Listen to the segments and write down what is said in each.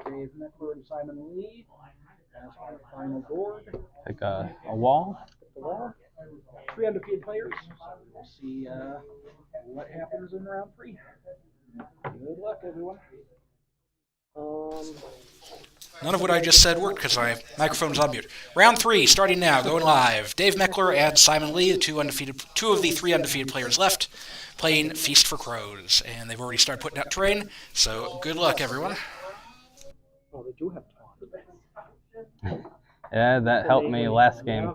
Dave Meckler and Simon Lee as our final board. Pick a wall. The wall. 3 undefeated players. So we'll see what happens in round 3. Good luck, everyone. None of what I just said worked because my microphone's on mute. Round 3, starting now, going live. Dave Meckler and Simon Lee, two of the 3 undefeated players left, playing Feast for Crows. And they've already started putting out terrain, so good luck, everyone. Oh, they do have taunt. Yeah, that helped me last game.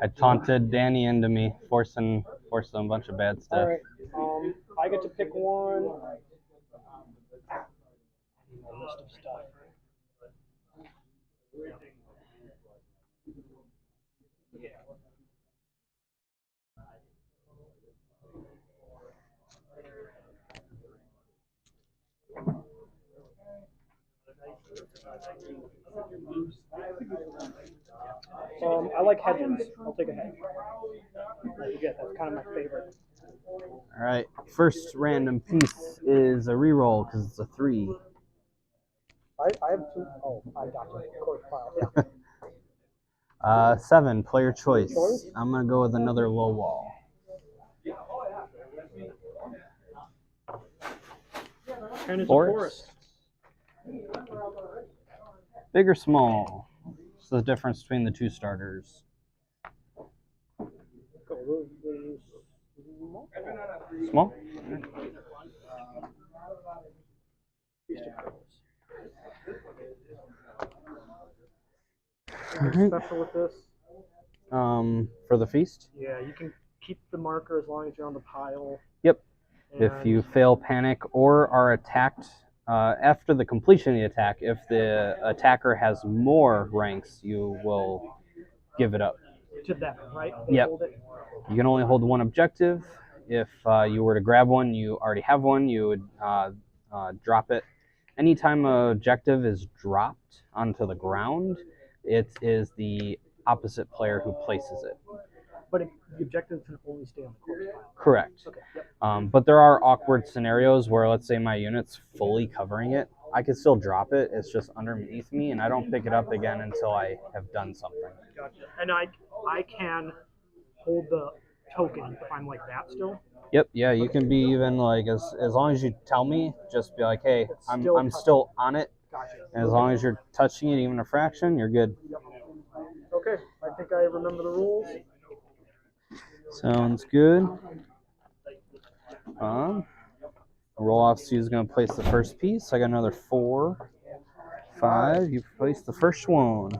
I taunted Danny into me, forcing a bunch of bad stuff. All right. I get to pick one. A list of stuff. I like hedges. I'll take a hedge. I forget, that's kind of my favorite. All right, first random piece is a reroll because it's a 3. I have 2. Oh, I got you. Of course, file. Yeah. 7, player choice. I'm going to go with another low wall. And it's forest. Big or small? What's the difference between the 2 starters? Small? Special with this? For the feast? Yeah, you can keep the marker as long as you're on the pile. Yep. If you fail panic or are attacked after the completion of the attack, if the attacker has more ranks, you will give it up. To them, right? Yep. You can only hold 1 objective. If you were to grab one, you already have one, you would drop it. Anytime an objective is dropped onto the ground, it is the opposite player who places it. But the objective can only stay on the corpse pile. Correct. Okay. Yep. But there are awkward scenarios where, let's say my unit's fully covering it. I can still drop it. It's just underneath me, and I don't pick it up again until I have done something. Gotcha. And I can hold the token if I'm like that still? Yep, yeah, you can be even like, as long as you tell me, just be like, hey, I'm still on it. Gotcha. And as long as you're touching it even a fraction, you're good. Yep. Okay, I think I remember the rules. Sounds good. Roll off, Sue's going to place the first piece. I got another 4, 5. You place the first one.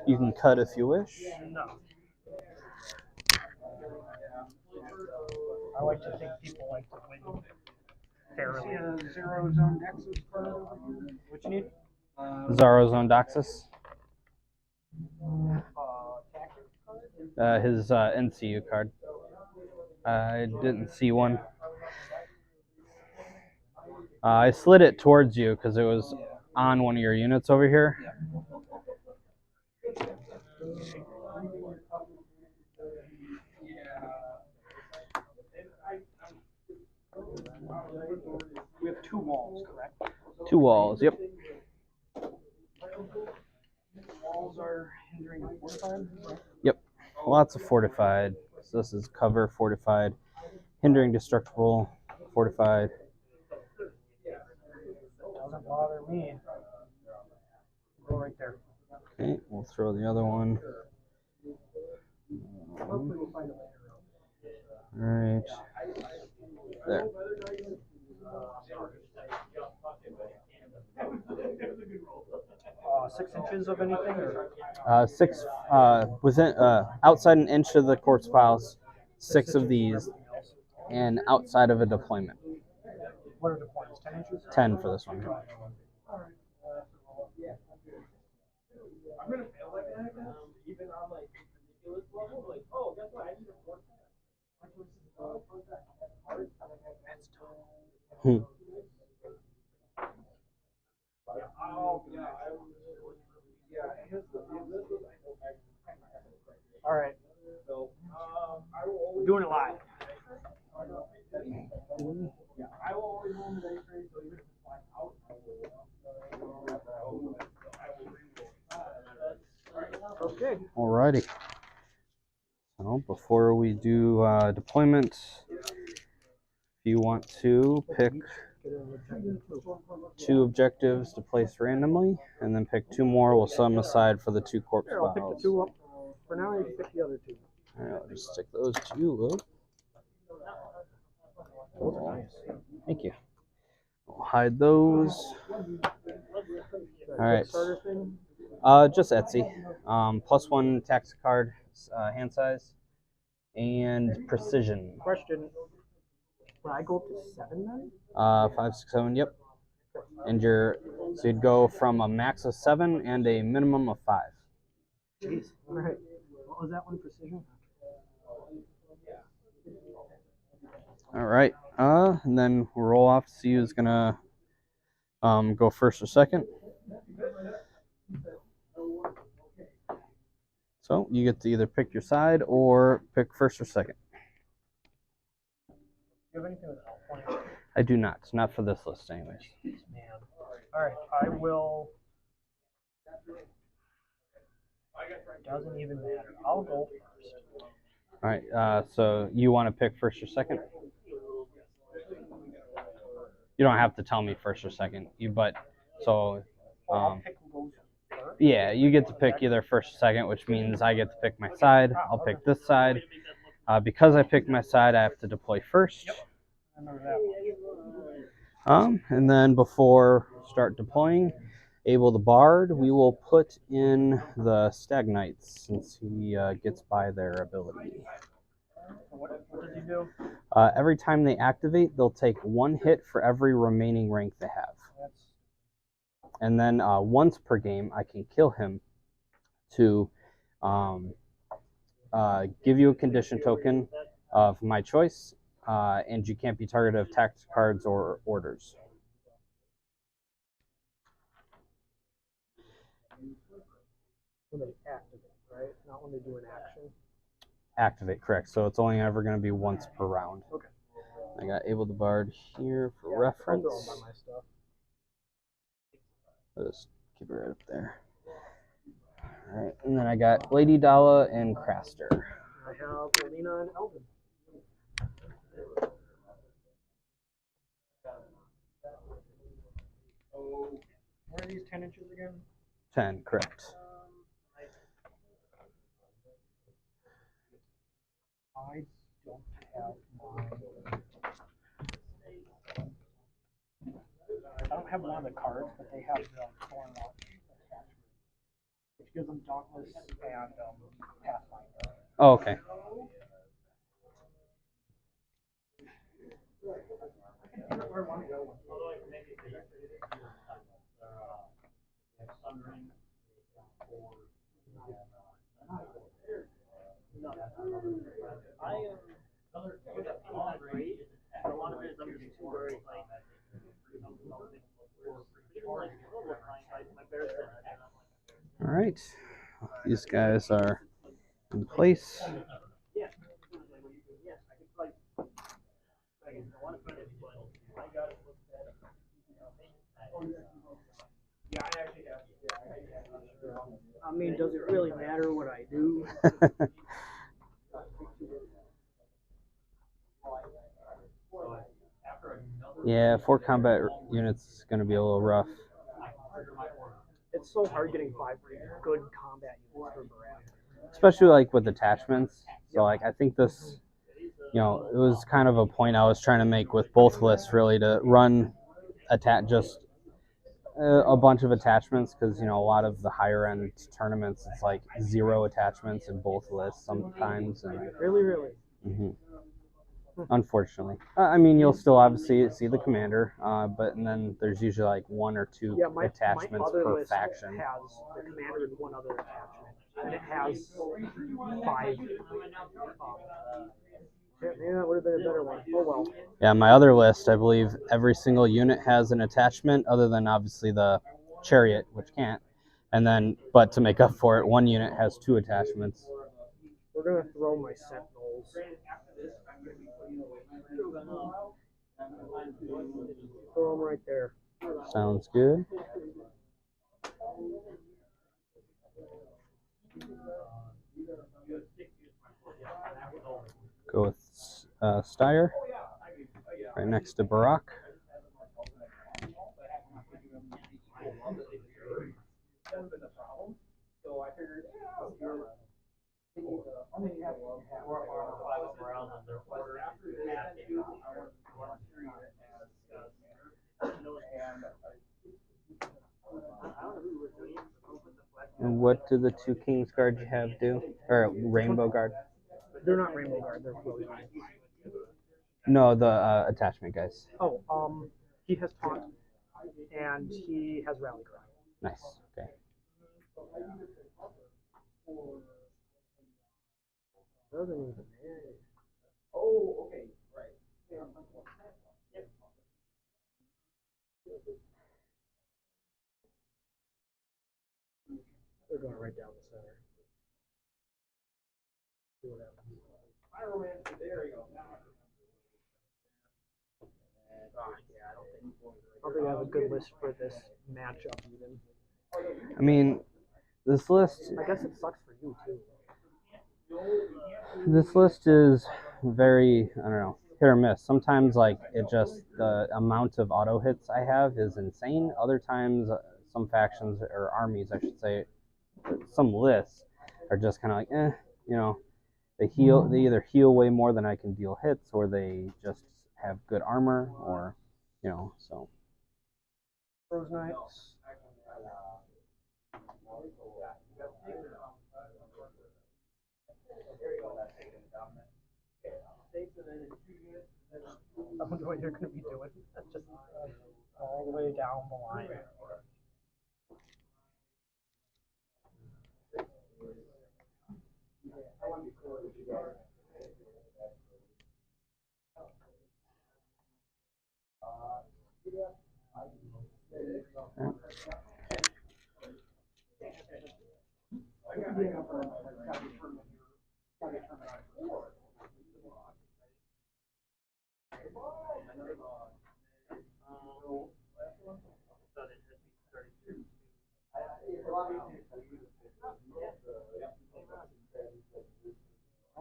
You can cut if you wish. No. I like to think people like to win fairly. Zero Zone Nexus card over here. What you need? Zaro Doxus. His NCU card. I didn't see one. I slid it towards you because it was on one of your units over here. We have 2 walls, correct? 2 walls, yep. Walls are hindering fortified? Yep, lots of fortified. So this is cover, fortified, hindering destructible, fortified. Doesn't bother me. Go right there. Okay, we'll throw the other one. Alright. There. 6 inches of anything? Or? 6 within outside an inch of the quartz piles, 6 of these, and outside of a deployment. What are deployments? 10 inches? 10 for this one. I'm gonna fail like that, even on like ridiculous level. Like, oh, guess what? I need a 4. That's tough. All right. We're doing it live. I will always roll the dice tray, so even if it's flying out, I will. Okay. Alrighty. So before we do deployment, if you want to pick 2 objectives to place randomly, and then pick 2 more. We'll set them aside for the 2 corpse Here, I'll pick the files. 2 up. For now, you can pick the other 2. Alright, I'll just stick those to you, Luke. Those are nice. Thank you. We'll hide those. Alright. Starter thing. Just Etsy. +1 tax card hand size and precision. Question. Would I go up to 7 then? 5, 6, 7. Yep. And so you'd go from a max of 7 and a minimum of 5. Jeez. All right. What was that one? Precision. All right. And then we'll roll off to see who's gonna go first or second. So you get to either pick your side or pick first or second. Do you have anything with outpoint? I do not. Not for this list, anyways. Man. All right. I will. Doesn't even matter. I'll go first. All right. So you want to pick first or second? You don't have to tell me first or second. I'll pick who goes first. Yeah, you get to pick either first or second, which means I get to pick my side. I'll pick this side. Because I picked my side, I have to deploy first. Yep. I remember that one. And then before start deploying, Abel the Bard, we will put in the Stagnites since he gets by their ability. So what does he do? Every time they activate, they'll take 1 hit for every remaining rank they have. And then once per game, I can kill him to give you a condition token of my choice, and you can't be targeted of tax cards or orders. When they activate, right? Not when they do an action. Activate, correct. So it's only ever going to be once per round. Okay. I got Abel the Bard here for I'll reference. throw 'em by my stuff. I'll just keep it right up there. All right, and then I got Lady Dala and Craster. I have Alina and Elvin. What are these 10 inches again? 10, correct. I don't have mine. I don't have one of the cards, but they have the Thorn Watch attachment, which gives them Dauntless and Pathfinder. Oh, okay. All right, these guys are in place. I mean, does it really matter what I do? Yeah, 4 combat units is going to be a little rough. It's so hard getting 5 good combat units for Brad. Especially like with attachments. So like I think this, it was kind of a point I was trying to make with both lists really, to run just a bunch of attachments, because a lot of the higher end tournaments it's like 0 attachments in both lists sometimes. And Really? unfortunately, I mean, you'll still obviously see the commander, but and then there's usually like 1 or 2 attachments my other per list faction. has the commander and 1 other attachment, and it has 5. Yeah, that would have been a better one. Oh well. Yeah, my other list, I believe every single unit has an attachment, other than obviously the chariot, which can't. And then, but to make up for it, 1 unit has 2 attachments. We're gonna throw my sentinels. Throw them right there. Sounds good. Go with Steyer, right next to Barack. And what do the 2 Kings Guard you have do? Or Rainbow Guard? They're not Rainbow Guard, they're Rose Knights. No, the attachment guys. Oh, he has Taunt, and he has Rally Cry. Nice. Okay. Doesn't even. Oh, okay, right. They're going right down the center. See what happens. Pyromancer, there you go. Yeah, I don't think I have a good list for this matchup even. I mean, this list. I guess it sucks for you too. This list is very, I don't know, hit or miss. Sometimes, like, it just, the amount of auto hits I have is insane. Other times, some factions, or armies, I should say, some lists are just kind of like, you know, they either heal way more than I can deal hits, or they just have good armor, or, you know, so. Rose Knights. I wonder what you're going to be doing. Just all the way down the line.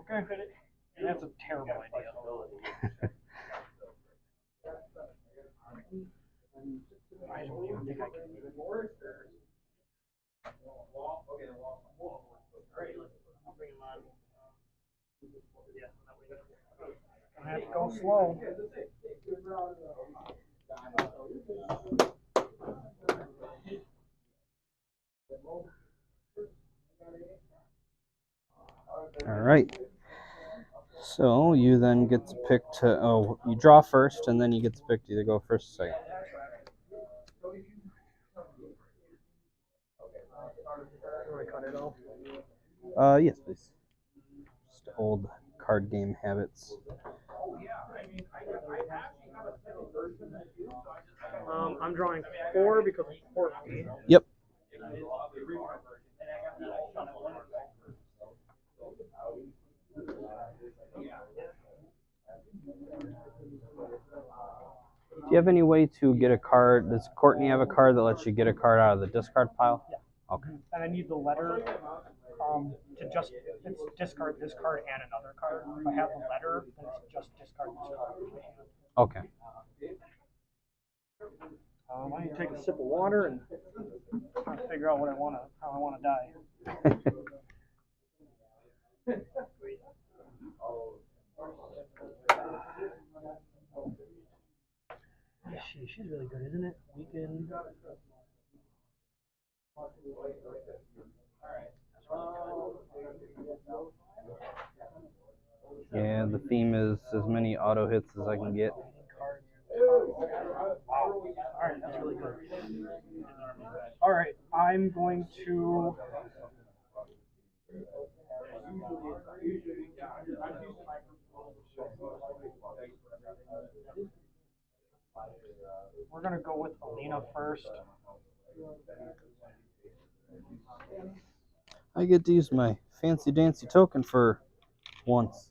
Okay. That's a terrible idea. I don't even think I can do it. I have to go slow. All right. So you then get to pick you draw first, and then you get to pick to either go first or second. Do I cut it off? Yes, please. Just old card game habits. I'm drawing 4 because of Porky. Yep. Do you have any way to get a card? Does Courtney have a card that lets you get a card out of the discard pile? Yeah. Okay. And I need the letter to just it's discard this card and another card. If I have the letter, then it's just discard this card in my hand. Okay. I need to take a sip of water and try to figure out how I want to die. She's really good, isn't it? Weekend. Yeah, the theme is as many auto hits as I can get. Alright, that's really good. Alright, I'm going to we're gonna go with Alina first. I get to use my fancy dancy token for once.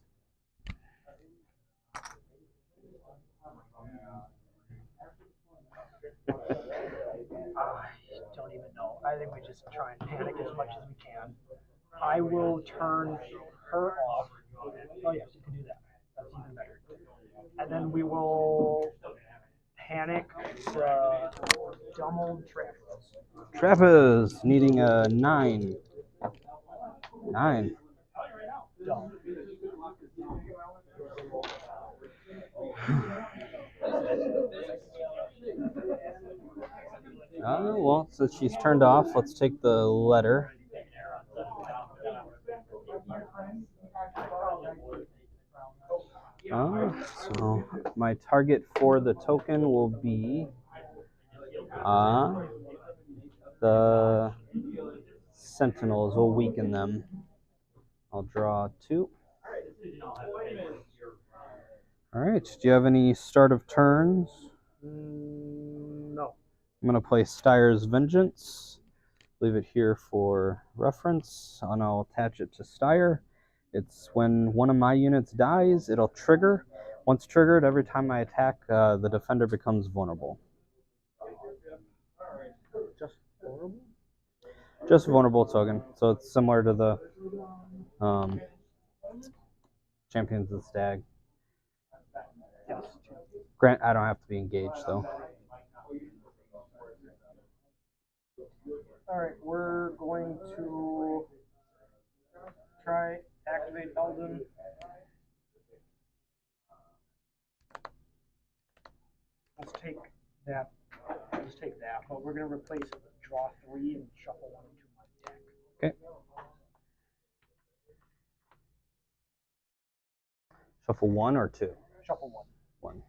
I don't even know. I think we just try and panic as much as we can. I will turn her off. Oh yes, you can do that. That's even better. And then we will panic the dumb old Trappers. Trappers needing a 9. 9. Dumb. Well, since she's turned off, let's take the letter. So my target for the token will be the Sentinels. Will weaken them. I'll draw 2. All right. Do you have any start of turns? No. I'm going to play Styre's Vengeance. Leave it here for reference, and I'll attach it to Styre. It's when one of my units dies, it'll trigger. Once triggered, every time I attack, the defender becomes vulnerable. Just vulnerable? Just vulnerable token. So it's similar to the Champions of the Stag. Yes. Grant, I don't have to be engaged, though. Alright, we're going to try activate Eldon. Let's take that. But we're going to replace it with draw 3 and shuffle 1 into my deck. Okay. Shuffle 1 or 2? Shuffle 1. 1.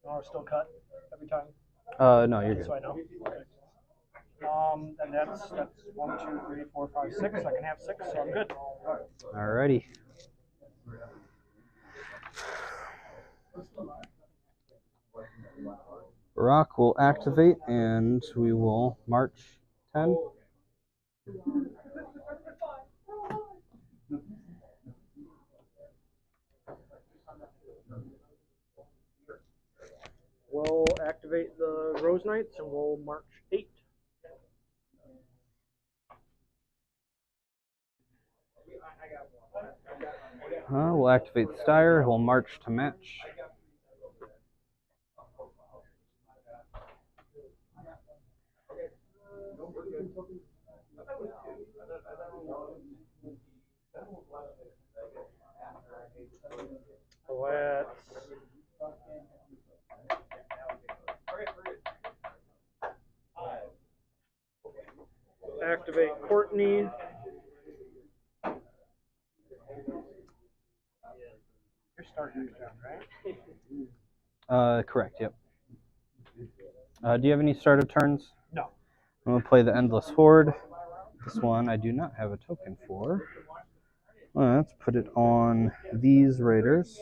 Oh, still cut every time. No, you're good. So I know. And that's 1, 2, 3, 4, 5, 6. I can have 6, so I'm good. Alrighty. Rock will activate, and we will march 10. We'll activate the Rose Knights, and we'll march 8. We'll activate Styre. We'll march to match. Let's activate Courtney. You're starting next round, right? Correct, yep. Do you have any starter turns? No. I'm going to play the Endless Horde. This one I do not have a token for. Let's put it on these raiders.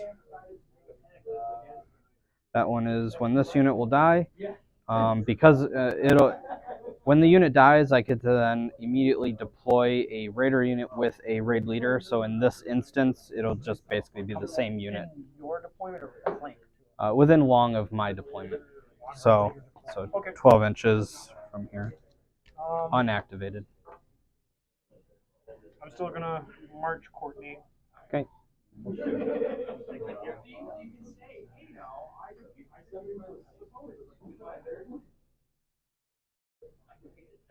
That one is when this unit will die. Because when the unit dies, I get to then immediately deploy a raider unit with a raid leader. So in this instance, it'll just basically be the same unit. Your deployment or flank? Within long of my deployment. So Okay. 12 inches from here. Unactivated. I'm still gonna march Courtney. Okay.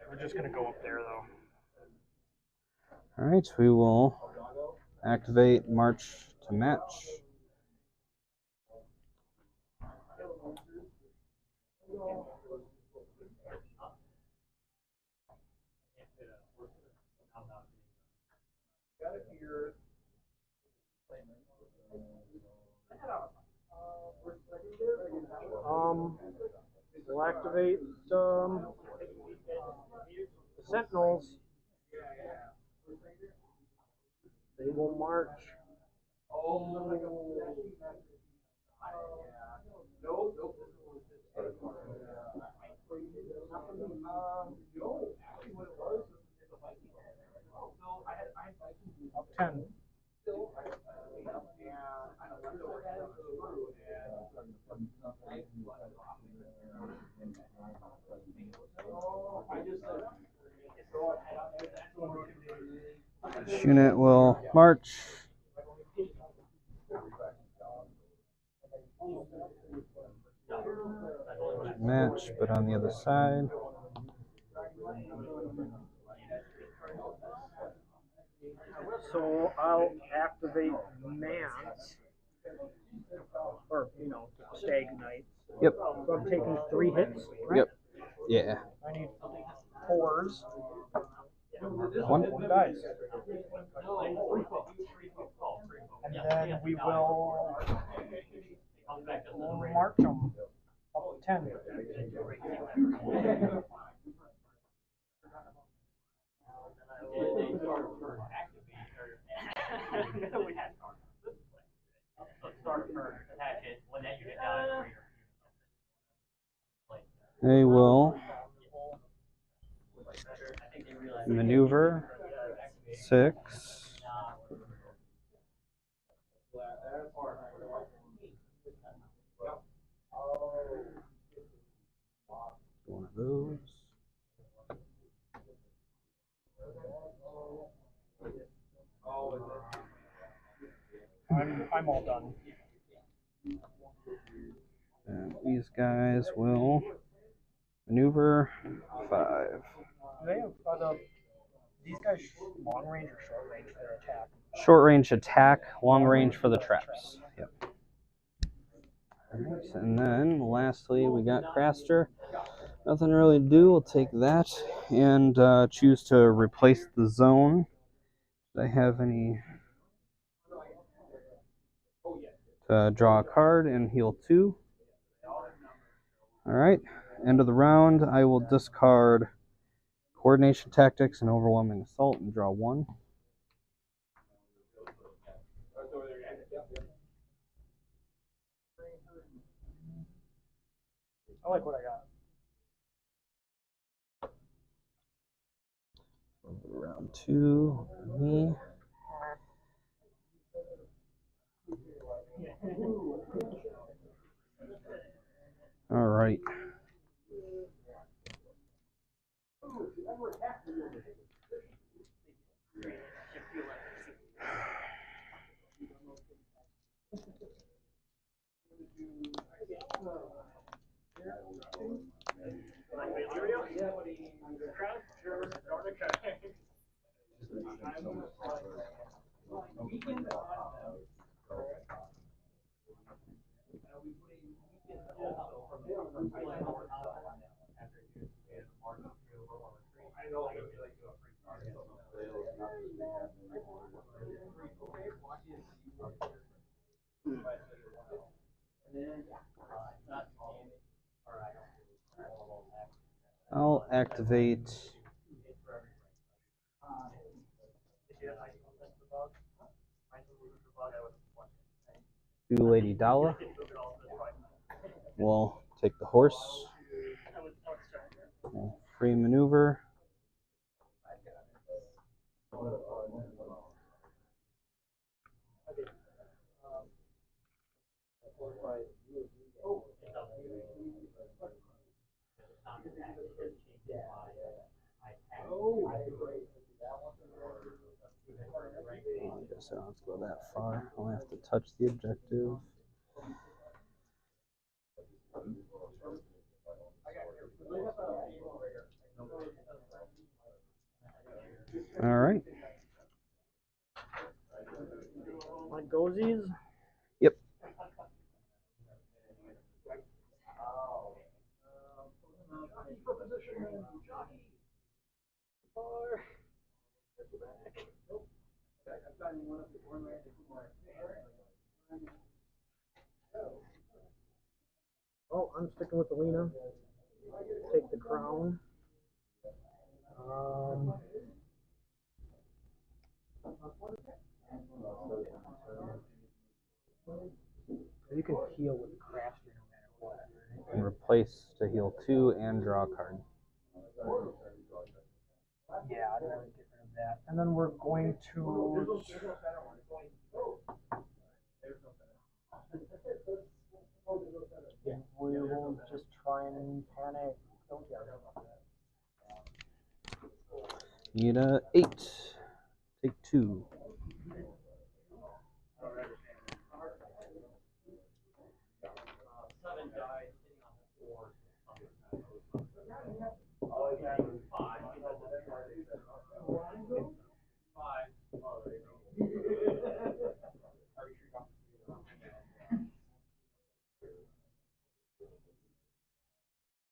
We're just gonna go up there though. All right, we will activate march to match. We'll activate the Sentinels. They will march. 10. This unit will march. Match, but on the other side. So I'll activate Mance, or Stag Knight. Yep. So I'm taking 3 hits. Right? Yep. Yeah. I need 4s. 1. Dice. And then we will march them up 10. They will maneuver 6. One of those. I'm all done. And these guys will maneuver 5. Do they have these guys long range or short range for their attack? Short range attack, long range for the traps. Yep. Alright, and then lastly we got Craster. Nothing really to do. We'll take that and choose to replace the zone. Do I have any? To draw a card and heal 2. Alright, end of the round. I will discard Coordination Tactics and Overwhelming Assault and draw 1. I like what I got. Round 2, me. All right. I'll activate Lady Dala. We'll take the horse. Free maneuver. I guess I don't have to go that far. I'll have to touch the objective. All right. Like goesies? Yep. Oh, I'm sticking with Alina. Take the crown. You can heal with Craster no matter what, right? And replace to heal 2 and draw a card. Yeah, I'd rather get rid of that. And then we're going to. We will just try and panic. Don't care. Need a 8. Take 2.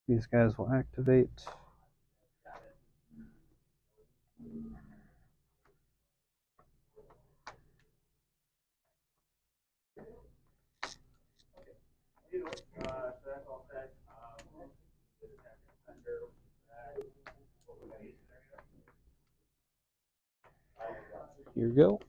These guys will activate. Here you go.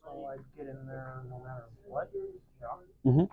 So I'd get in there no matter what. Yeah. Mm-hmm.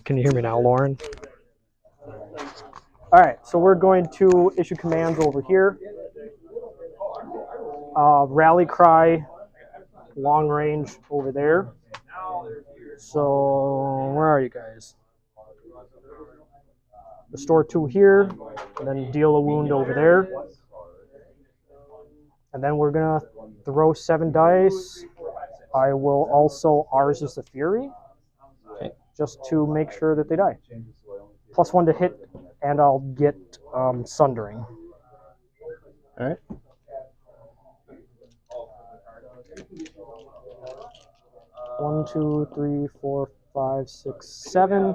Can you hear me now, Lauren? All right, so we're going to issue commands over here. Rally cry, long range over there. So where are you guys? Restore 2 here, and then deal a wound over there. And then we're gonna throw 7 dice. I will also ours is the fury, just to make sure that they die. +1 to hit, and I'll get sundering. All right. One, 2, 3, 4, 5, 6, 7.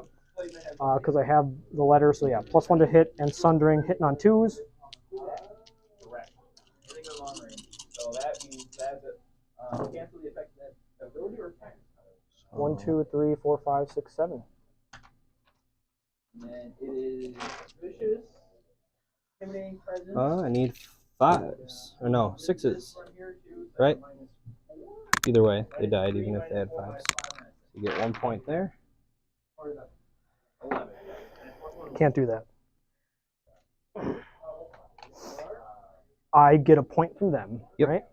Because I have the letter, so yeah, +1 to hit and sundering, hitting on 2s. So that means that cancel the effect of that ability or attack. 1, 2, 3, 4, 5, 6, 7. And then it is vicious, intimidating presence. I need 5s. Or no, 6s. Right? Either way, they died even if they had 5s. You get 1 point there. Can't do that. I get a point from them, Yep. right?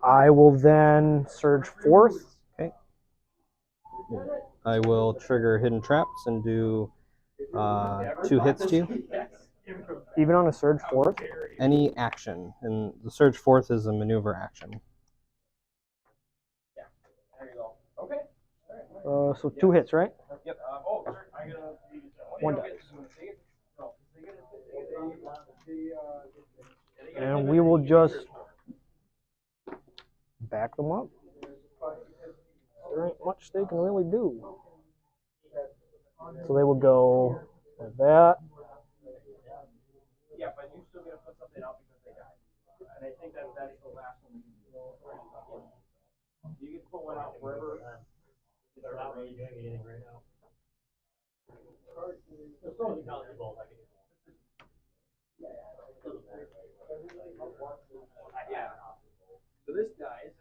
I will then surge 4th. Okay. I will trigger hidden traps and do 2 hits to you. Even on a surge 4th. Any action, and the surge 4th is a maneuver action. So 2 hits, right? Yep. 1 dice. And we will just back them up. There ain't much they can really do. So they will go like that. Yeah, but you still gotta put something out because they died. And I think that's the last one we can do. You can put one out wherever. They're not really doing anything right now. There's so many balls I can do. Yeah. So this dies.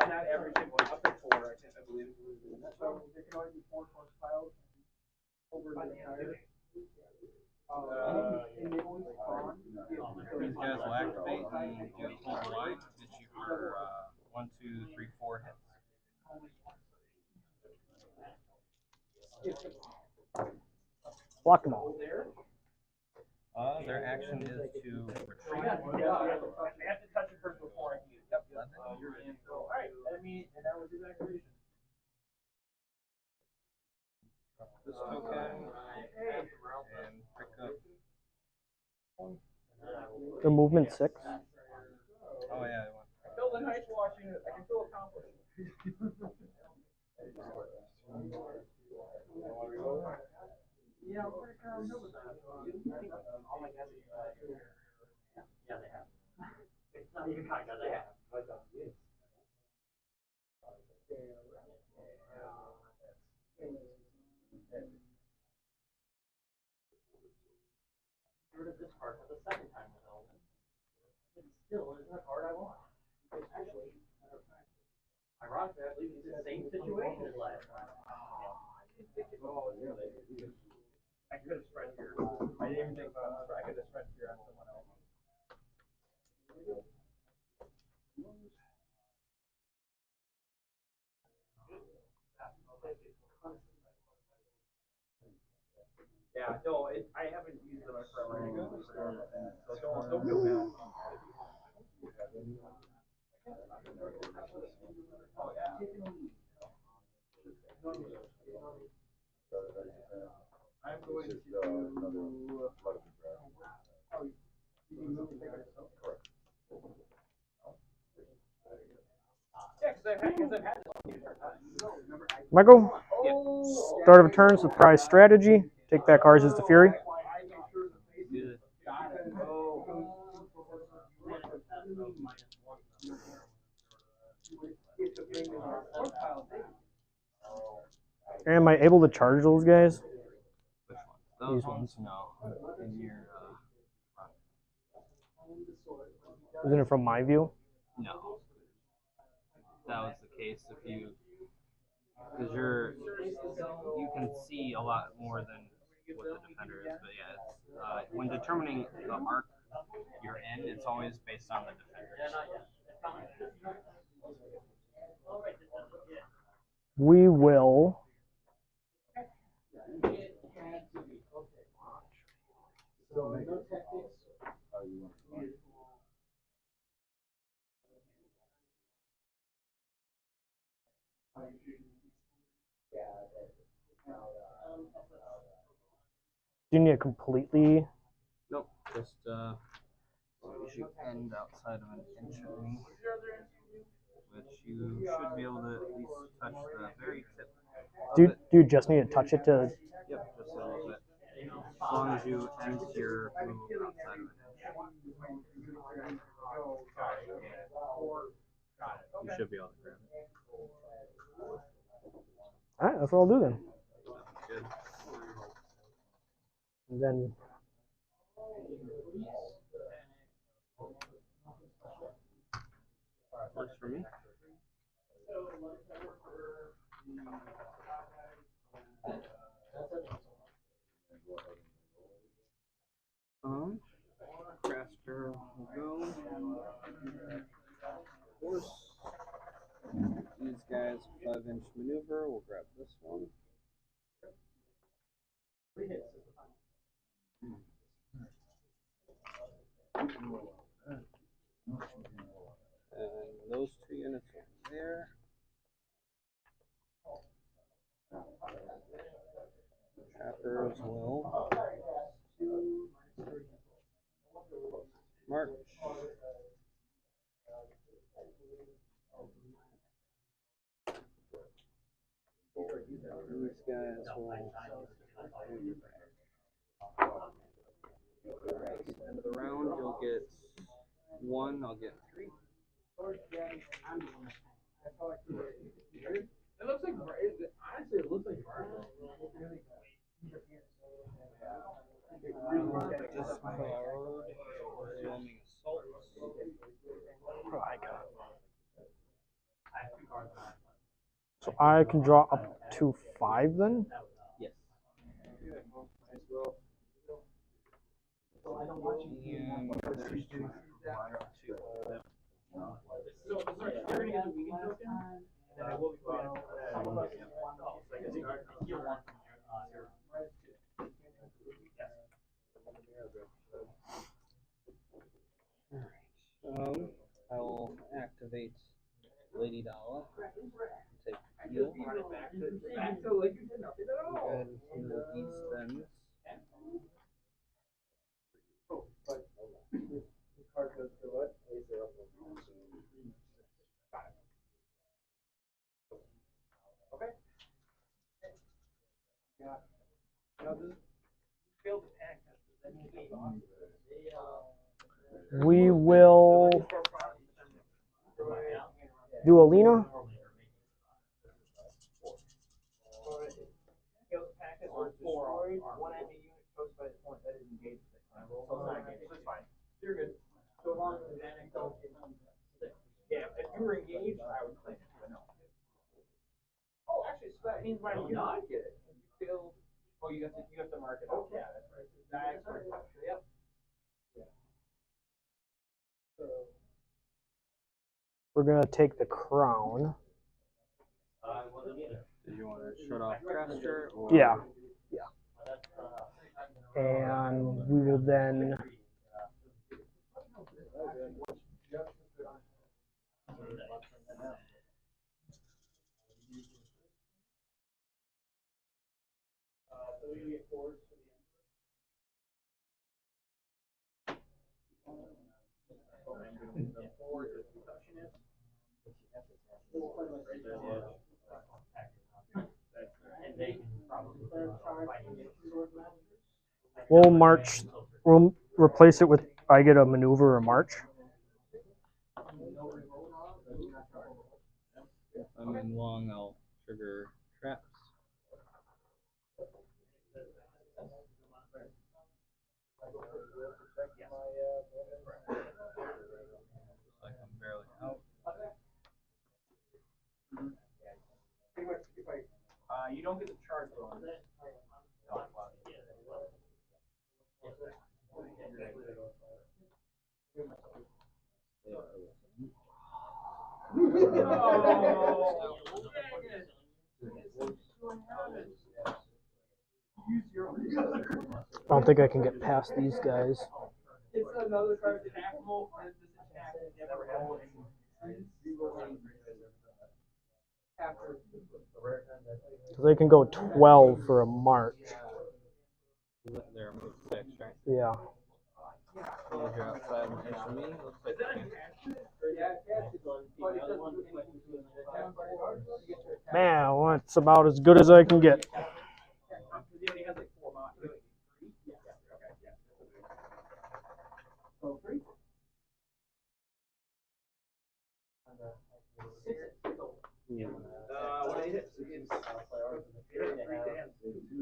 Not every single one. Up to 4, I think, I believe. So there can only be 4 torch piles over the entire. These guys will activate and do hold the line, hit you for 1, 2, 3, 4 hits. Block them all. Their action is to retreat. I have to touch it first before I can use it. Yep. You're in. So, all right. And that was his activation. This token and pick up. The movement 6. Oh yeah, I want. I feel the night watching it. I can feel accomplished. Yeah, I'm pretty sure I'm good with that. Oh my God. Yeah, they have. It's not even kind of they have. This card for the second time with Elven. It still isn't a card I want. Actually, ironically, I believe it's the same situation as last time. Oh, really? I could have spread here. I didn't even think about it. I could have spread here on someone else. Yeah, no, I haven't used them for a while. So don't feel bad. Oh, yeah. I'm going to do. Yeah, because I've had this. Michael, start of a turn, surprise strategy. Take back ours is the fury. Am I able to charge those guys? Which ones? Those These ones? No. In your, Isn't it from my view? no. That was the case if you, because you can see a lot more than what the defender is. But yeah, it's, when determining the arc you're in, it's always based on the defender. We will. Do you need a completely? Nope, just you end outside of an inch of me, which you should be able to at least touch the very tip. Do you just need to touch it to? Yep, just a little bit. As long as you end your move outside of an inch, you should be able to grab it. All right, that's what I'll do then. Good. And then Works for me. Craster will go. Horse. These guys 5-inch maneuver. We'll grab this one. And those 2 units over there. Trappers will march. These guys will end of the round. You'll get 1. I'll get 3. It looks like, honestly, it looks like This card, overwhelming assault. so I can draw up to 5 then. Yes. I will activate Lady Dala. Take heal. Go ahead and heal these things. We will do Alina. You're good. So long as the manic don't get yeah, if you were engaged, I would claim it, but no. Oh, actually, so that means when you not get it, you feel. Oh, you have to mark it. Oh, yeah, that's right. That's right. Yep. We're gonna take the crown. Did you want to shut off Craster? Or? Yeah. And we will then. We'll march. We'll replace it with. I get a maneuver or march. I'm in long. I'll trigger traps. Like I'm barely out. You don't get the charge on it. I don't think I can get past these guys. It's another card attackable, and this attack never happens. Because they can go 12 for a march. They're move 6, right? Yeah. So you're outside of me. Looks like Man, well, it's about as good as I can get. What I hit is I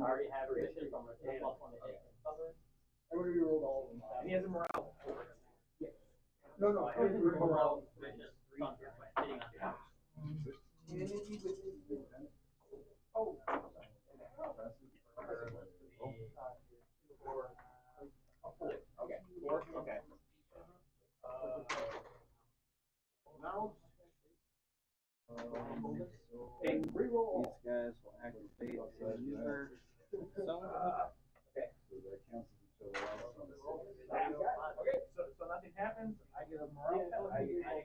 already have riches on my table. Everybody rolled all of them. And he has a morale. No, morale. Oh. Okay. Okay. Now. these guys will activate the user. Okay, so nothing happens. I get a morale. I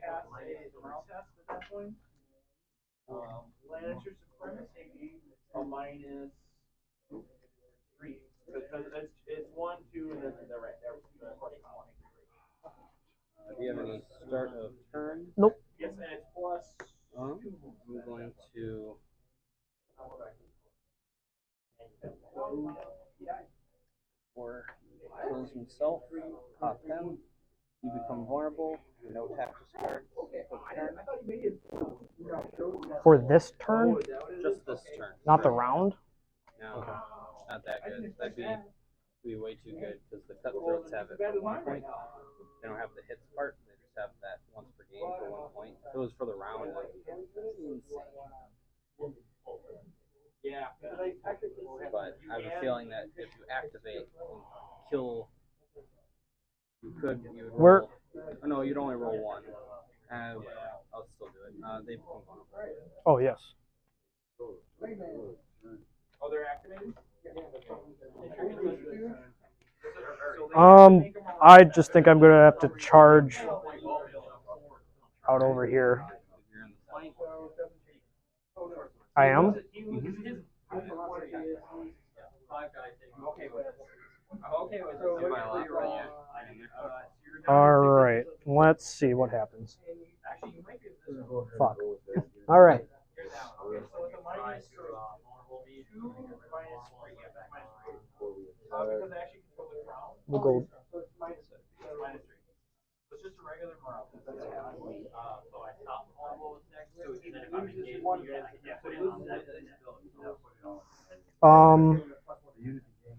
pass a morale test at that point. Land supremacy a minus 3 because it's 1, 2, and then they're right there. Do you have any start of turn? Nope. Yes, and it's plus. I'm going to. Or kills himself, top him. You become vulnerable. No attack discard. For this turn? Just this turn. Not the round? No, not that good. That'd be way too good because the cutthroats have it for 1 point. They don't have the hits part. They just have that once per game for 1 point. If it was for the round, that'd be insane. Yeah. But I have a feeling that if you activate and kill, you would roll. Oh, no, you'd only roll 1. I'll still do it. They become vulnerable. Oh, yes. Oh, they're activated? I just think I'm going to have to charge out over here. I am? Alright, let's see what happens. Fuck. Alright. We'll go. It's just a regular morale. So I stop all those next. So even if I'm engaged,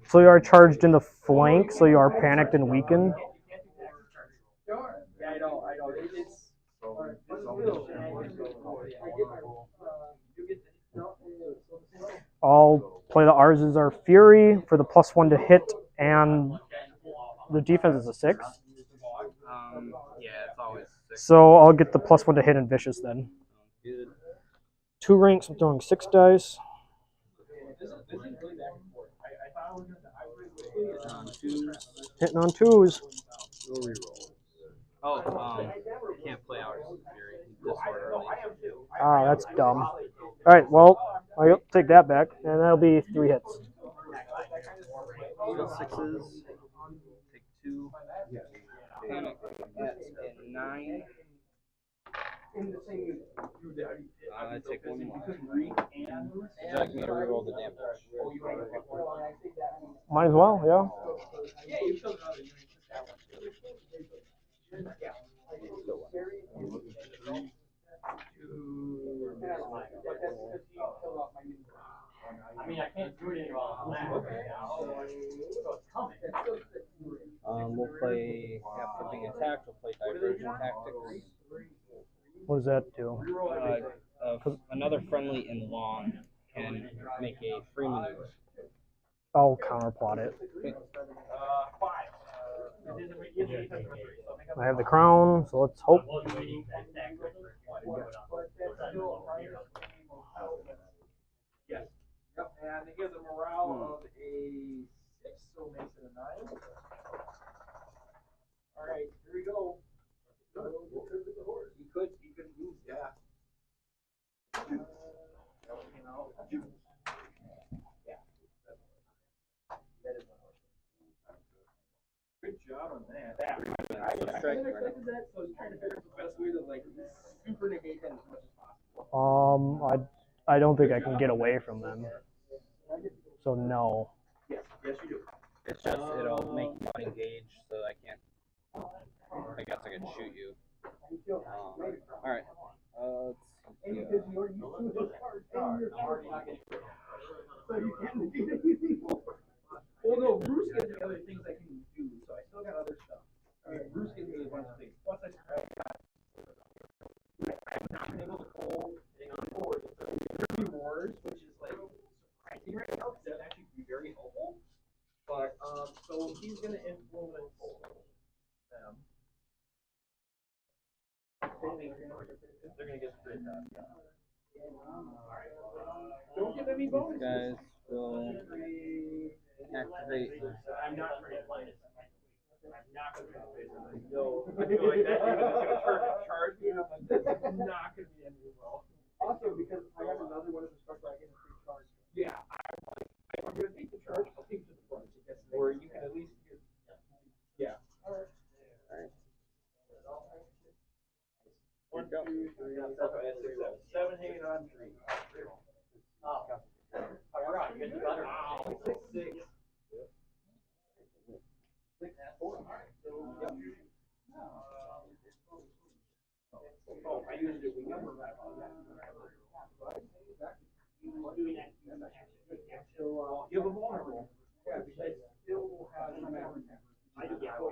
So you are charged in the flank, so you are panicked and weakened. I know. I'll play the ours is our fury for the +1 to hit, and the defense is a 6. Yeah, it's always 6. So I'll get the +1 to hit and vicious then. Good. 2 ranks, I'm throwing 6 dice. Hitting on 2s. We'll reroll. Oh, can't play ours in fury. Disorderly. Ah, that's dumb. Alright, well, I'll take that back, and that'll be 3 hits. Kill 6s. Take 2. Panic at 9. I take 1 more. Would you like me to reroll the damage? Might as well, yeah. mean, I can't do anything about that. Okay. So it's coming. We'll play, after being attacked, we'll play diversion tactics. What does that do? Another friendly in long can make a free maneuver. I'll counterplot it. I have the crown, so let's hope. Yes. Yep, and he has a morale of a 6, so makes it a 9. Alright, here we go. He could lose, yeah. Good job on that. I expected that, so I was trying to figure out the best way to like super negate that as much as possible. I don't think I can get away from them. So no. Yes, you do. It's just, it'll make you engage, so I can't, I guess I can shoot you. Alright, let's see. Because you already used those cards, and you're already not getting rid of them. So you can't negate anything more. Well, no, Bruce gives me other things I can do, so I still got other stuff. I mean, Bruce gives me a bunch of things. Plus, I'm not able to pull anything on board. So wars, which is like surprising right now, because that would actually be very helpful. But, so he's going to influence them. They're going to get straight up. Don't give any bonus. These guys will activate. I'm not ready to play this. I'm not going to play this. No, I feel like that even is going to charge me, and I'm like, this is not going to be ending well. Also, because I have another one of the stuff where I get a free charge. Yeah, I'm going to take the charge, I'll take it to the front, where you can at least get, yeah. All right. 1, 2, 3, 4, 5, 6, 7. 7 hanging on 3. Oh, you're right. You get the better. 6, 6. 6, 4. Oh, I used it. We number that. So, give a vulnerable. Yeah, because still has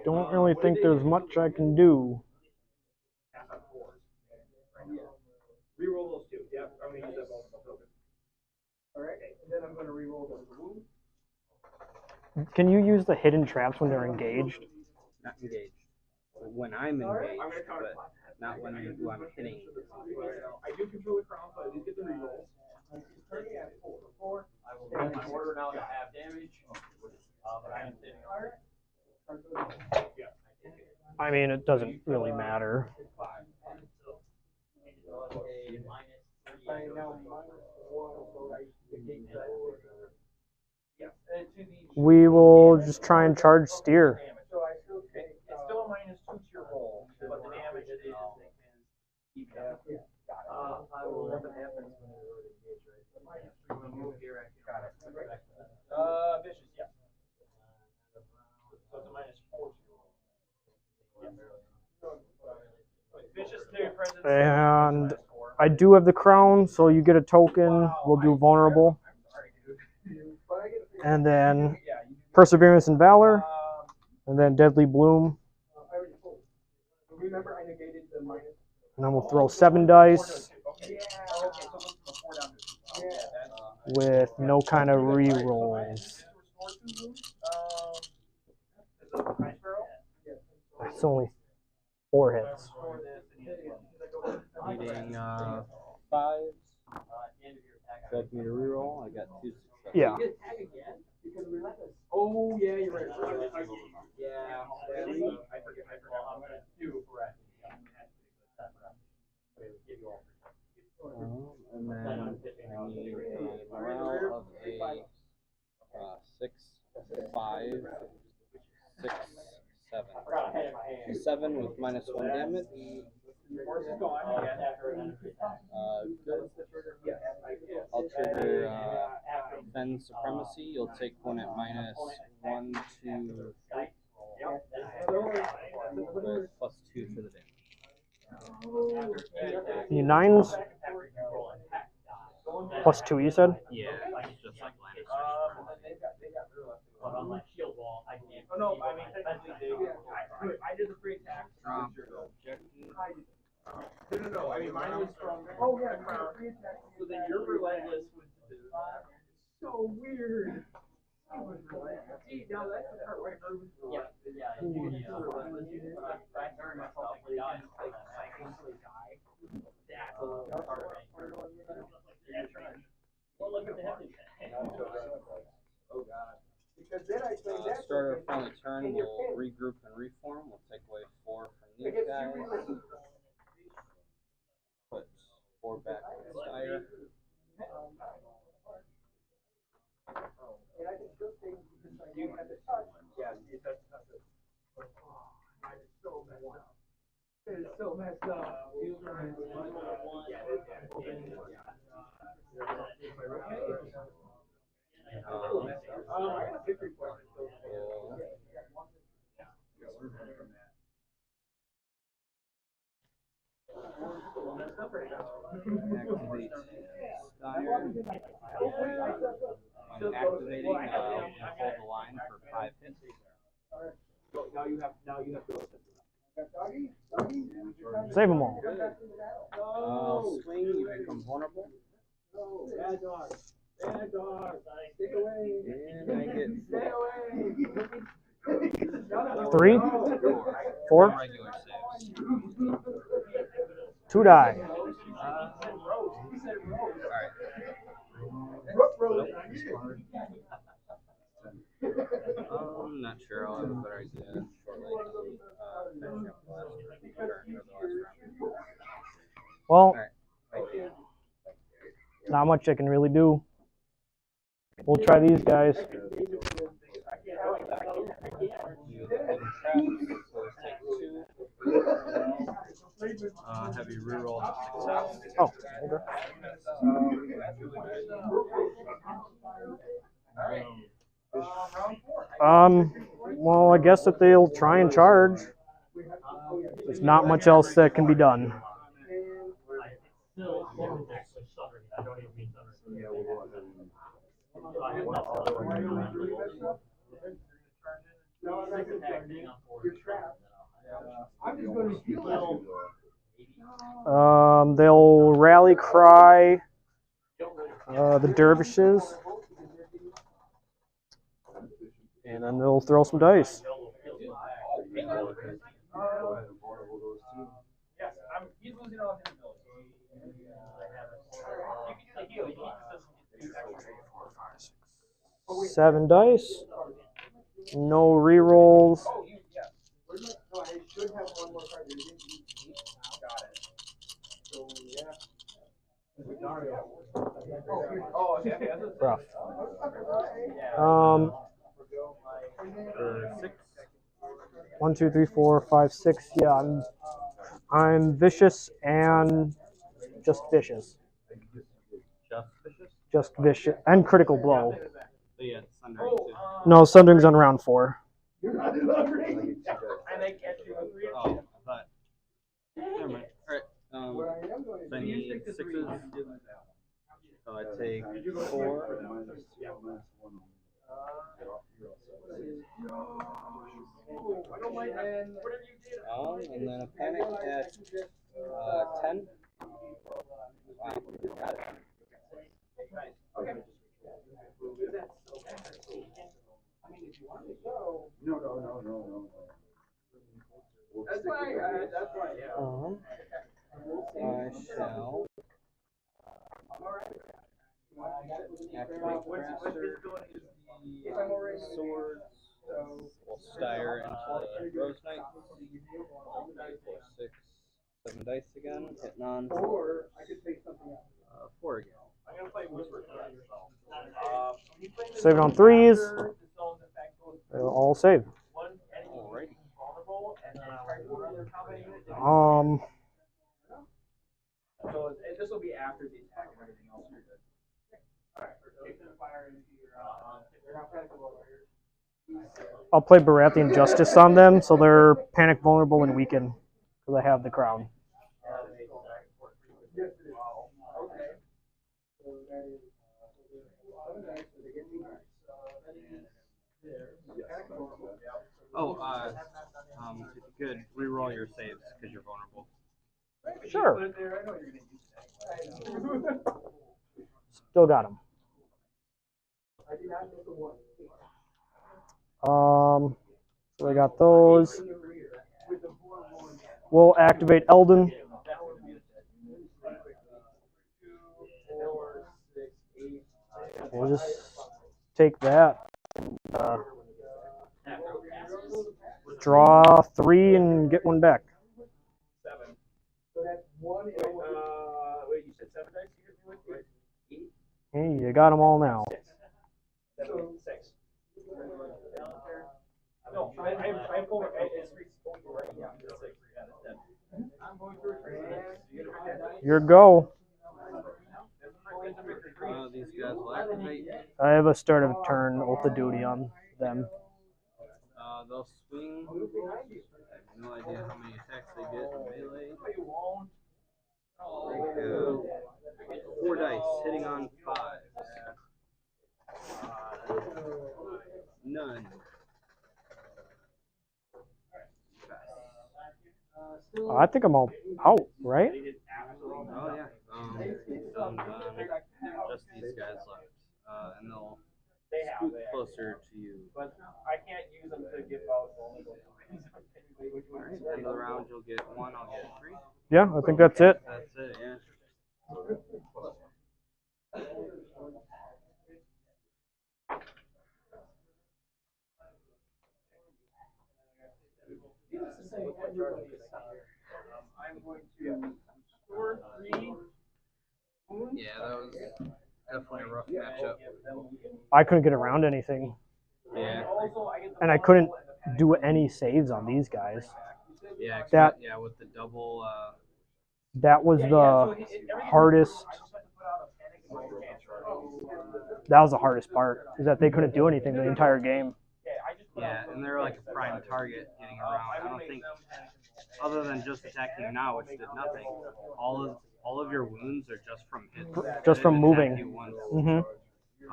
Don't really think there's much I can do. Reroll those 2. Yep, I'm going to use that vulnerable. Alright, and then I'm going to reroll those wounds. Can you use the hidden traps when they're engaged? Not engaged. When I'm engaged, but not when I'm hitting. I do control the crown, so I do get the reroll. Currently at 4. I will roll my order now to have damage. But I am sitting on I mean, it doesn't really matter. We will just try and charge steer. So I still take, it's still a -2 to your roll, but the damage is even. I will nothing happens when it engage, right? I'm gonna move here. Got it. Vicious, yeah. So it's a -4 to your roll. Vicious to your presence. And I do have the crown, so you get a token. We'll do vulnerable. And then Perseverance and Valor. And then Deadly Bloom. Remember, I negated the minus. And then we'll throw 7 dice with no kind of re-rolls. It's only 4 hits. Needing 5. Would you like me to reroll? I got 2 successes. Yeah. Oh, yeah, you're right. Yeah. I forget. I'm going to do correct. And then I need a morale of a 6, 5, 6, 7. 7 with -1 damage. Good. I'll trigger Fen's Supremacy. You'll take one at -1, 2, 3. With +2 for the damage. You 9s? +2, you said? Yeah, just like last No. I mean, mine was stronger. Oh yeah, crown. So then your relentless would do. So weird. See, now that's the part where I was. Yeah. I turned myself down, like psychically die. That's a little part of it. Yeah, try. Well, look at the heavy. Oh god. Because then I played that. Start our friendly turn, we'll regroup and reform. We'll take away 4 from these guys. Put 4 back in the Stire. And I can still think because I do have the touch. Yeah, that's not good. It's so messed up. It is so messed up. I got a victory point. Activate Stire. When activating, we'll hold the line for 5 hits. Now you have to go. Save them all. Swing, you become vulnerable. Bad dog. Bad dog. Stay away. And I get Stay away. 3, 4, regular saves. 2 die. I'm not sure. I'll have a better idea shortly. Finishing up the last turn or the last round. Well, Alright. not much I can really do. We'll try these guys. Have you rerolled success? Oh, okay. Well, I guess that they'll try and charge. There's not much else that can be done. They'll rally cry the dervishes, and then they'll throw some dice. He's losing all his abilities. 7 dice. No rerolls. No, I should have one more card. Got it. So, yeah. Oh, okay. Rough. For 6. 1, 2, 3, 4, 5, 6. Yeah, I'm vicious and just vicious. Just vicious? Just vicious and critical blow. So yeah, it's sundering too. No, sundering's on round 4. You're not elaborating. And I catch you. Oh, I thought. Never mind. Alright. So I need 6s. So I take 4. I don't mind. And whatever you did. And then a panic at 10. Wow. Got it. Okay. No. That's why, yeah. I shall activate Craster, Swords, we'll Stire into the Rose Knight. 4, 6, 7 dice again, hitting on Or I could say something else. 4 again. I'm gonna play Whisper. Save it on 3s. They'll all save. Alright. So this will be after the attack and everything else. You're good. Alright. I'll play Baratheon Justice on them, so they're panic vulnerable and weakened because I have the crown. Oh, if you could reroll your saves because you're vulnerable. Sure. Still got them. So I got those. We'll activate Eldon. We'll just take that. Draw 3 and get one back. 7. So that's 1. Wait, you said 7 dice? You hit me with 8? Hey, you got them all now. 6. No, I pulled it's 3 right? Yeah, it's 6. Yeah, that's 10. I'm going to return. Your go. These guys will activate. I have a start of turn Oath of Duty on them. They'll swing. I have no idea how many attacks they get in melee. They have 4 dice hitting on 5. None. I think I'm all out, right? Oh yeah. Just these guys left, and they'll scoot closer to you. But I can't use them to give out only those. All right. End of the round, you'll get 1. I'll get 3. Yeah, I think that's it. That's it. Yeah. I'm going to score 3. Yeah, that was definitely a rough matchup. I couldn't get around anything. Yeah. And I couldn't do any saves on these guys. Yeah. That with the double. that was the hardest. That was the hardest part, is that they couldn't do anything the entire game. Yeah, and they're like a prime target getting around. I don't think, other than just attacking now, which did nothing, all of your wounds are just from hits. Just from moving. Mm-hmm.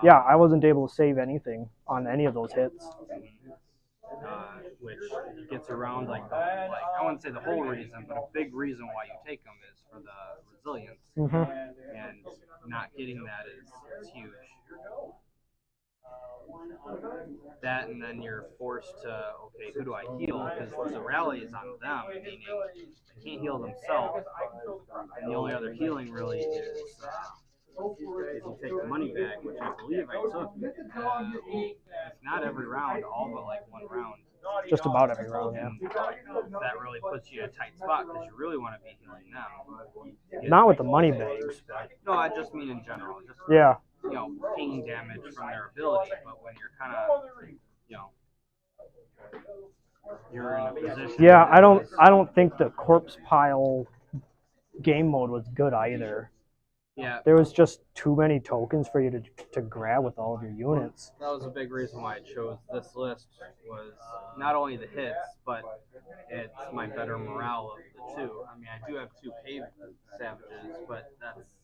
Yeah, I wasn't able to save anything on any of those hits. Which gets around like I wouldn't say the whole reason, but a big reason why you take them is for the resilience, and not getting that is huge. That, and then you're forced to, okay, who do I heal? Because the rally is on them, meaning they can't heal themselves, and the only other healing really is if you take the money bag, which I believe I took. It's not every round, all but like 1 round. Just about every round, yeah. And that really puts you in a tight spot because you really want to be healing them. Not with the money bags. No, I just mean in general. Just, Yeah. Ping damage from their ability, but when you're kind of, you're in a position. Yeah, I don't think the corpse pile game mode was good either. Yeah. There was just too many tokens for you to grab with all of your units. That was a big reason why I chose this list, was not only the hits, but it's my better morale of the two. I mean, I do have 2 cave savages, but that's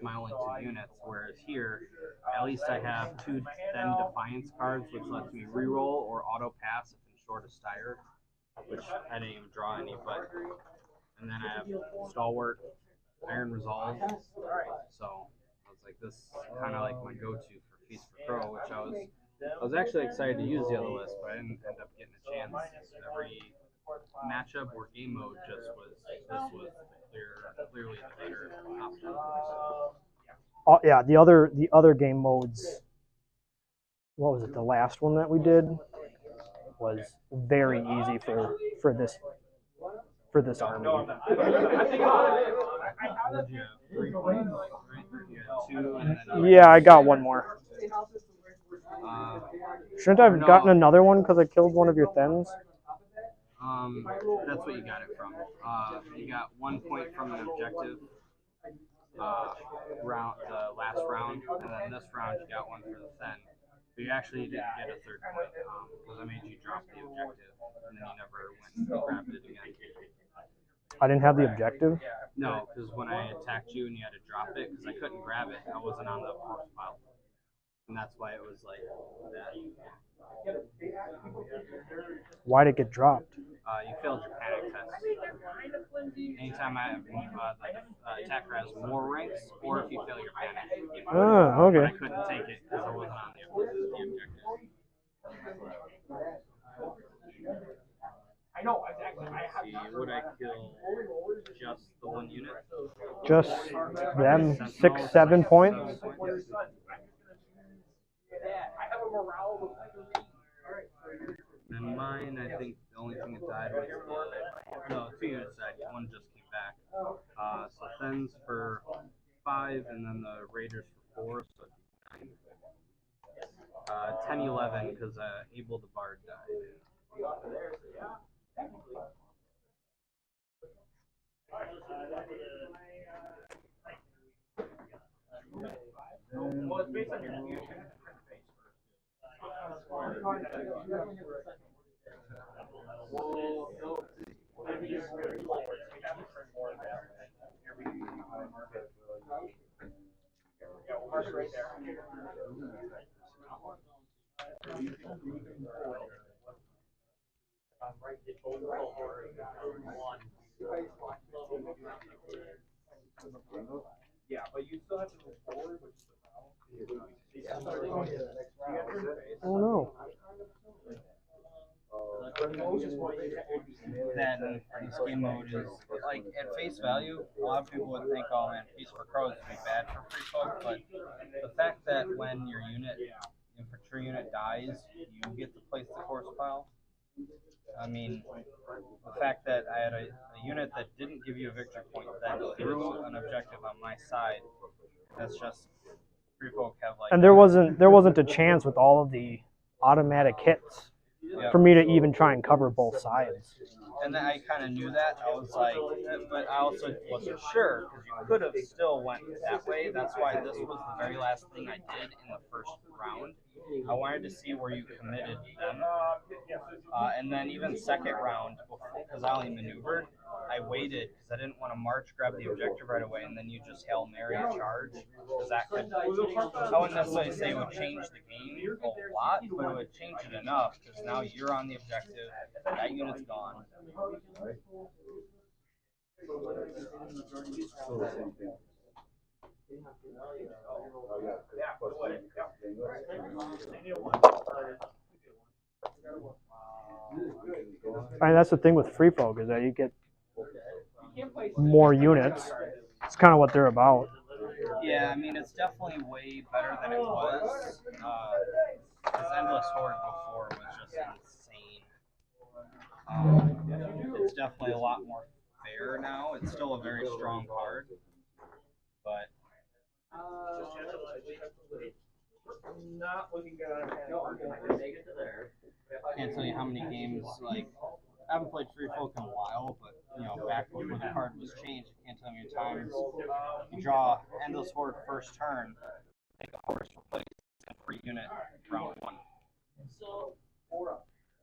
my only 2 units, whereas here, at least I have 2 then defiance cards, which lets me reroll or auto pass if in short of Styre, which I didn't even draw any, and then I have Stalwart, Iron Resolve, so I was like, this is kind of like my go-to for Feast for Crow, which I was actually excited to use the other list, but I didn't end up getting a chance. Every matchup or game mode just was, this was clearly the better option. Oh, yeah, the other game modes, what was it, the last one that we did was very easy for this army. Yeah, I got 1 more. Shouldn't I have gotten another one because I killed one of your Thens? That's what you got it from. You got 1 point from an objective round, the last round, and then this round you got 1 for the Then. But you actually didn't get a 3rd point because I made you drop the objective, and then you never went and grabbed it again. I didn't have the objective? No, because when I attacked you and you had to drop it, because I couldn't grab it, I wasn't on the corpse pile. And that's why it was like that. Why'd it get dropped? you failed your panic test. Anytime I have the attacker has more ranks, or if you fail your panic. Ah, But I okay. couldn't take it because I wasn't on the objective. I know, exactly. I have See, not would I kill just the one unit? Just them 6, 7 points. I have a morale of 13. And mine, I think the only thing that died was no, 2 units died. One just came back. So Thens for 5, and then the Raiders for 4, so 9. 10, 11, because Abel the Bard died. Well, it's based on your fusion interface Yeah, but you still have to move forward, which is the problem. Oh no. That this game mode is like at face value. A lot of people would think, "Oh man, Feast for Crows would be bad for free folk," but the fact that when your infantry unit dies, you get to place the course pile. I mean, the fact that I had a unit that didn't give you a victory point that threw an objective on my side. That's just free folk have like. And there wasn't a chance with all of the automatic hits for me to even try and cover both sides. And then I kind of knew that. I was like, but I also wasn't sure because you could have still went that way. That's why this was the very last thing I did in the first round. I wanted to see where you committed them. And then even second round, because I only maneuvered, I waited because I didn't want to march, grab the objective right away, and then you just Hail Mary a charge. Because that could, I wouldn't necessarily say it would change the game a lot, but it would change it enough because now you're on the objective, that unit's gone. I mean, that's the thing with free folk is that you get more units. It's kind of what they're about. Yeah, I mean, it's definitely way better than it was. Because Endless Horde before was just insane. It's definitely a lot more fair now. It's still a very strong card, but not looking good on can't tell you how many games. Like, I haven't played Free Folk in a while, but back before the card was changed, I can't tell you how many times you draw Endless Horde first turn, take a horse, replace a free unit round 1.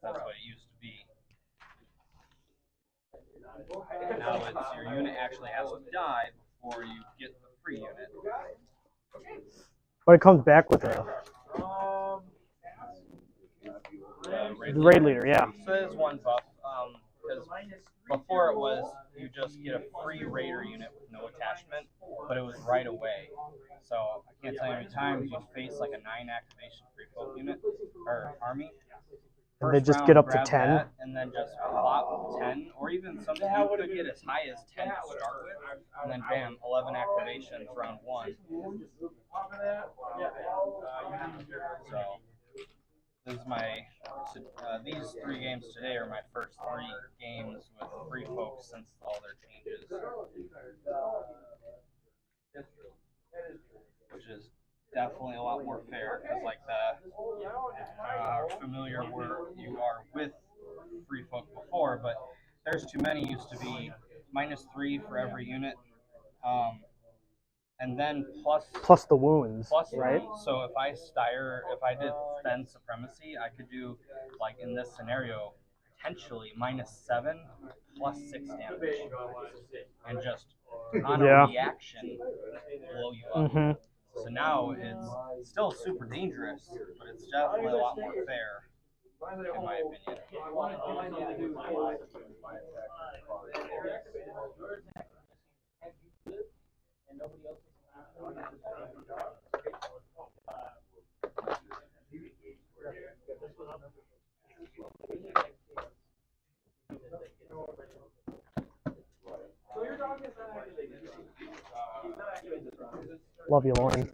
That's what it used to be. Now it's your unit actually has to die before you get the free unit. But it comes back with a raid leader, yeah. So there's one buff. Because before it was you just get a free raider unit with no attachment, but it was right away. So I can't tell you how many times you face like a 9 activation free folk unit or army. And they just get up to 10. That, and then just plop 10, or even something you could get as high as 10 to start with, and then bam, 11 activations round 1. So this is my these 3 games today are my first 3 games with free folks since all their changes, which is definitely a lot more fair because like the familiar where you are with free folk before, but there's too many used to be -3 for every unit, and then plus the wounds, right? Wounds. So if I did Fen Supremacy, I could do like in this scenario potentially -7 plus 6 damage, and just on a reaction blow you up. Mm-hmm. So now it's still super dangerous, but it's definitely a lot more fair. in my opinion. Love you, Lauren.